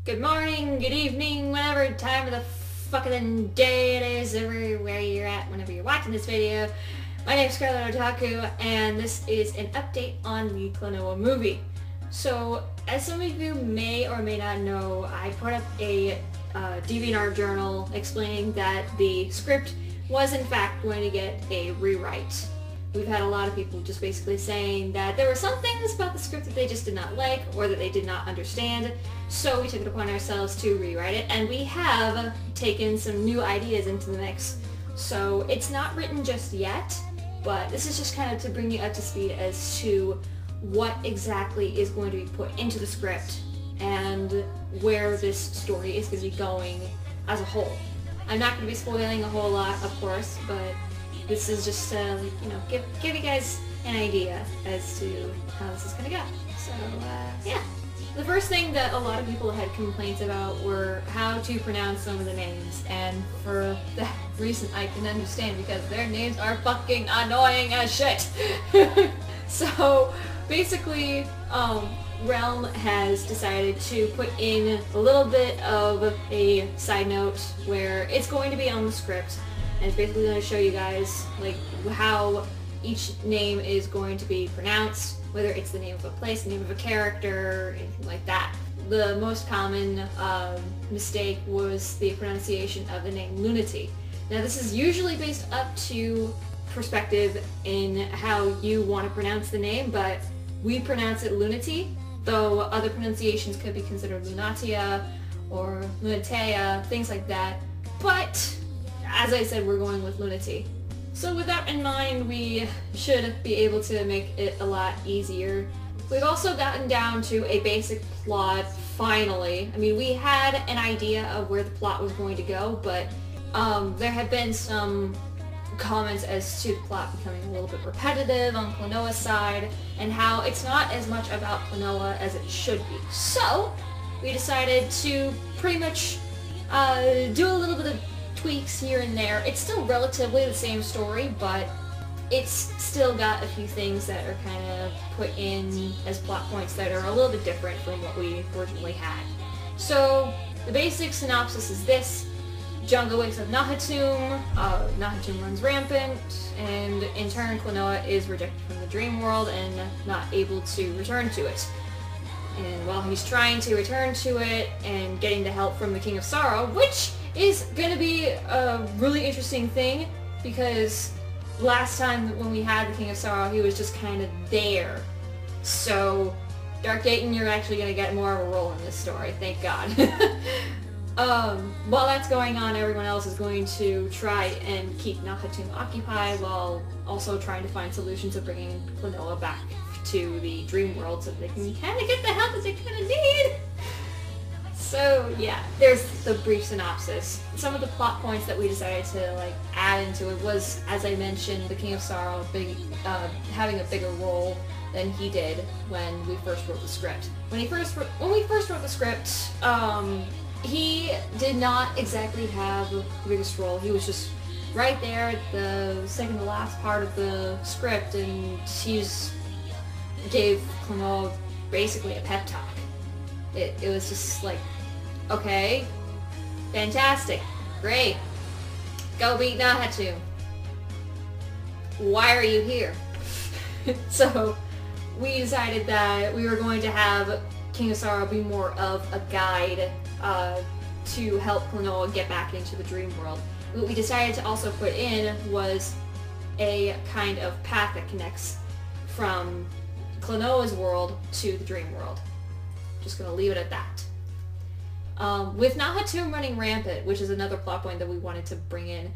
Good morning, good evening, whatever time of the fucking day it is, everywhere you're at, whenever you're watching this video. My name is Scarlet Otaku, and this is an update on the Klonoa movie. So, as some of you may or may not know, I put up a DeviantArt journal explaining that the script was in fact going to get a rewrite. We've had a lot of people just basically saying that there were some things about the script that they just did not like or that they did not understand, so we took it upon ourselves to rewrite it, and we have taken some new ideas into the mix. So it's not written just yet, but this is just kind of to bring you up to speed as to what exactly is going to be put into the script and where this story is going to be going as a whole. I'm not going to be spoiling a whole lot, of course, but this is just to, give you guys an idea as to how this is going to go. So, yeah. The first thing that a lot of people had complaints about were how to pronounce some of the names, and for that reason I can understand because their names are fucking annoying as shit. So, basically, Realm has decided to put in a little bit of a side note where it's going to be on the script. And it's basically going to show you guys like how each name is going to be pronounced, whether it's the name of a place, the name of a character, anything like that. The most common mistake was the pronunciation of the name Lunati. Now this is usually based up to perspective in how you want to pronounce the name, but we pronounce it Lunati, though other pronunciations could be considered Lunatia or Lunatea, things like that. But as I said, we're going with Lunati. So with that in mind, we should be able to make it a lot easier. We've also gotten down to a basic plot, finally. I mean, we had an idea of where the plot was going to go, but there have been some comments as to the plot becoming a little bit repetitive on Klonoa's side, and how it's not as much about Klonoa as it should be. So, we decided to pretty much do a little bit of tweaks here and there. It's still relatively the same story, but it's still got a few things that are kind of put in as plot points that are a little bit different from what we originally had. So, the basic synopsis is this. Junga wakes up Nahatum, Nahatum runs rampant, and in turn Klonoa is rejected from the dream world and not able to return to it. And while he's trying to return to it and getting the help from the King of Sorrow, which is going to be a really interesting thing, because last time when we had the King of Sorrow, he was just kind of there. So, Dark Dayton, you're actually going to get more of a role in this story, thank God. While that's going on, everyone else is going to try and keep Nahatum occupied while also trying to find solutions of bringing Klonoa back to the dream world so that they can kind of get the help that they kind of need. So yeah, there's the brief synopsis. Some of the plot points that we decided to add into it was, as I mentioned, the King of Sorrow having a bigger role than he did when we first wrote the script. When we first wrote the script, he did not exactly have the biggest role. He was just right there at the second to last part of the script, and he just gave Klonoa basically a pep talk. It was just like, okay, fantastic, great, go beat Nahatum. Why are you here? So we decided that we were going to have King of Sorrow be more of a guide to help Klonoa get back into the dream world. What we decided to also put in was a kind of path that connects from Klonoa's world to the dream world. Just gonna leave it at that. With Nahatum running rampant, which is another plot point that we wanted to bring in,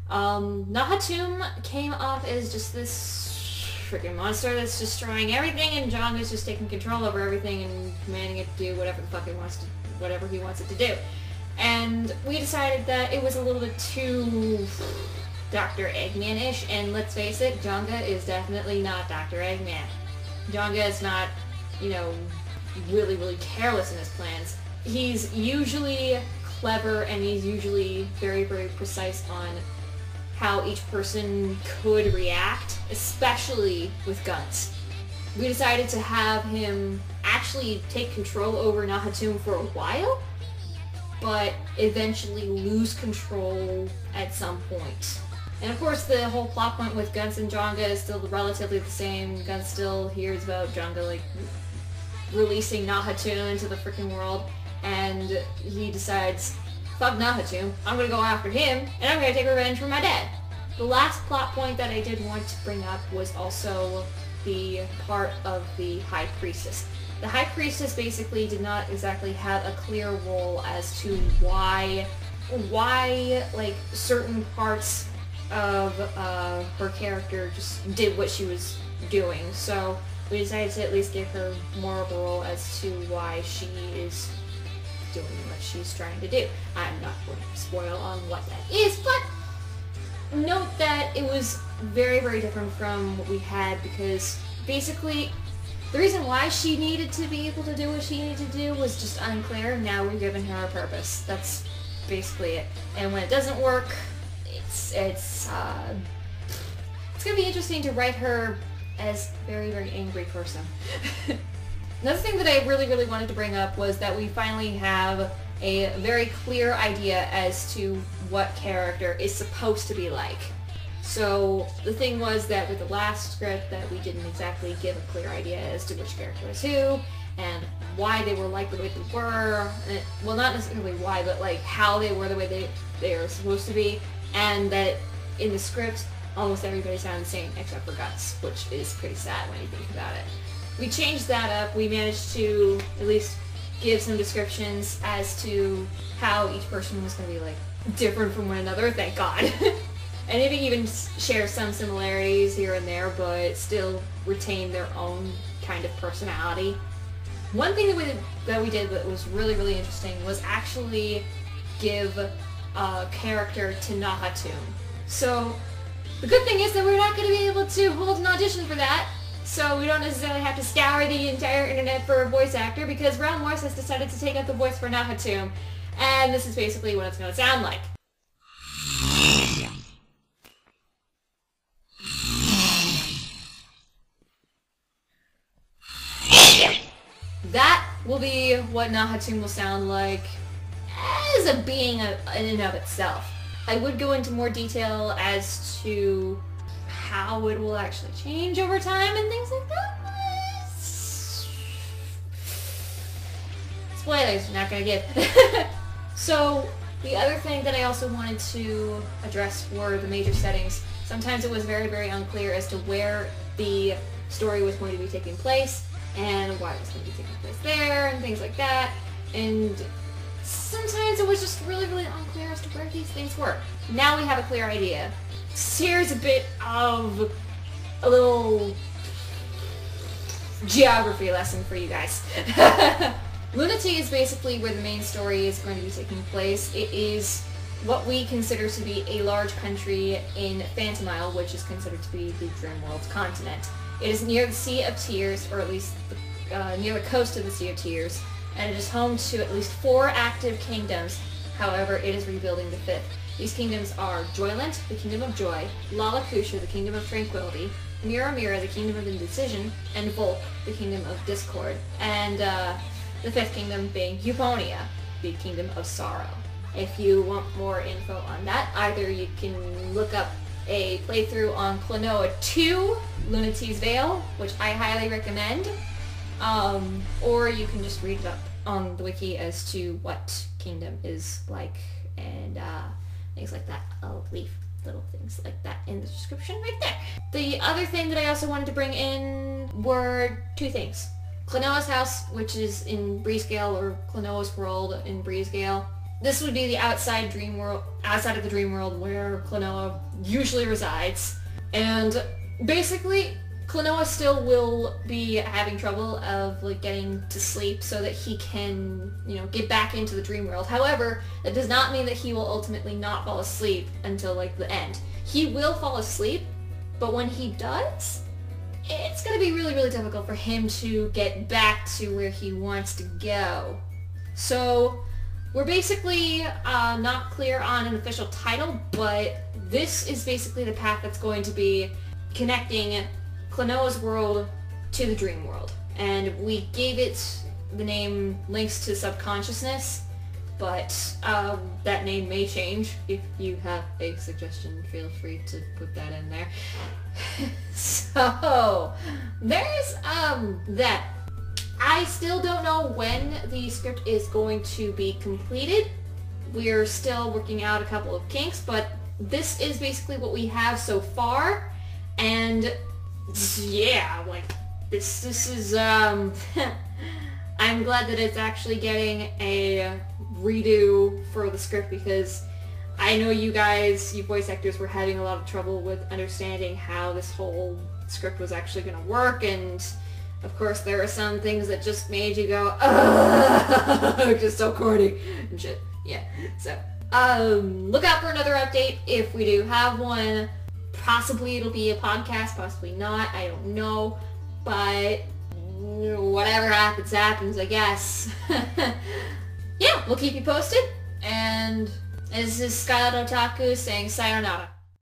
Nahatum came off as just this freaking monster that's destroying everything, and Jonga's just taking control over everything and commanding it to do whatever the fuck it wants to, whatever he wants it to do. And we decided that it was a little bit too Dr. Eggman-ish, and let's face it, Jonga is definitely not Dr. Eggman. Jonga is not, really, really careless in his plans. He's usually clever, and he's usually very, very precise on how each person could react, especially with guns. we decided to have him actually take control over Nahatum for a while, but eventually lose control at some point. And of course the whole plot point with Guns and Jonga is still relatively the same. Gun still hears about Jonga like releasing Nahatum into the freaking world, and he decides, fuck Nahatum, I'm gonna go after him, and I'm gonna take revenge for my dad. The last plot point that I did want to bring up was also the part of the High Priestess. The High Priestess basically did not exactly have a clear role as to why like certain parts of her character just did what she was doing. So we decided to at least give her more of a role as to why she is doing what she's trying to do. I'm not going to spoil on what that is, but note that it was very, very different from what we had, because basically the reason why she needed to be able to do what she needed to do was just unclear. Now we're giving her a purpose. That's basically it. And when it doesn't work, it's gonna be interesting to write her as a very, very angry person. Another thing that I really, really wanted to bring up was that we finally have a very clear idea as to what character is supposed to be like. So the thing was that with the last script that we didn't exactly give a clear idea as to which character was who and why they were like the way they were. Well, not necessarily why, but like how they were the way they are supposed to be, and that in the script almost everybody sounded the same except for Guts, which is pretty sad when you think about it. We changed that up. We managed to at least give some descriptions as to how each person was going to be like different from one another, thank God. And maybe even share some similarities here and there, but still retain their own kind of personality. One thing that we did that was really, really interesting was actually give a character to Nahatum. So the good thing is that we're not going to be able to hold an audition for that, so we don't necessarily have to scour the entire internet for a voice actor, because Realm Voice has decided to take up the voice for Nahatum, and this is basically what it's going to sound like. That will be what Nahatum will sound like as a being in and of itself. I would go into more detail as to how it will actually change over time and things like that. Spoilers, I'm not gonna give. So the other thing that I also wanted to address were the major settings. Sometimes it was very, very unclear as to where the story was going to be taking place and why it was going to be taking place there and things like that. And sometimes it was just really, really unclear as to where these things were. Now we have a clear idea. So here's a bit of a little geography lesson for you guys. Lunati is basically where the main story is going to be taking place. It is what we consider to be a large country in Phantom Isle, which is considered to be the Dreamworld's continent. It is near the Sea of Tears, or at least near the coast of the Sea of Tears, and it is home to at least 4 active kingdoms. However, it is rebuilding the 5th. These kingdoms are Joyland, the Kingdom of Joy, Lalakusha, the Kingdom of Tranquility, Mira Mira, the Kingdom of Indecision, and Volk, the Kingdom of Discord, and the 5th kingdom being Euponia, the Kingdom of Sorrow. If you want more info on that, either you can look up a playthrough on Klonoa 2, Lunati's Veil, which I highly recommend, or you can just read it up on the wiki as to what kingdom is like, and things like that. I'll leave little things like that in the description right there. The other thing that I also wanted to bring in were 2 things. Klonoa's house, which is in Breezegale, or Klonoa's world in Breezegale. This would be the outside of the dream world where Klonoa usually resides. And basically, Klonoa still will be having trouble of like getting to sleep so that he can, get back into the dream world. However, that does not mean that he will ultimately not fall asleep until like the end. He will fall asleep, but when he does, it's going to be really, really difficult for him to get back to where he wants to go. So we're basically not clear on an official title, but this is basically the path that's going to be connecting Klonoa's world to the dream world. And we gave it the name Links to Subconsciousness, but that name may change. If you have a suggestion, feel free to put that in there. So, there's that. I still don't know when the script is going to be completed. We're still working out a couple of kinks, but this is basically what we have so far. And yeah, like this is I'm glad that it's actually getting a redo for the script, because I know you guys, you voice actors, were having a lot of trouble with understanding how this whole script was actually going to work, and of course there are some things that just made you go, ugh, just so corny and shit. Yeah, so look out for another update if we do have one. Possibly it'll be a podcast, possibly not, I don't know, but whatever happens, happens, I guess. Yeah, we'll keep you posted, and this is Scarlet Otaku saying sayonara.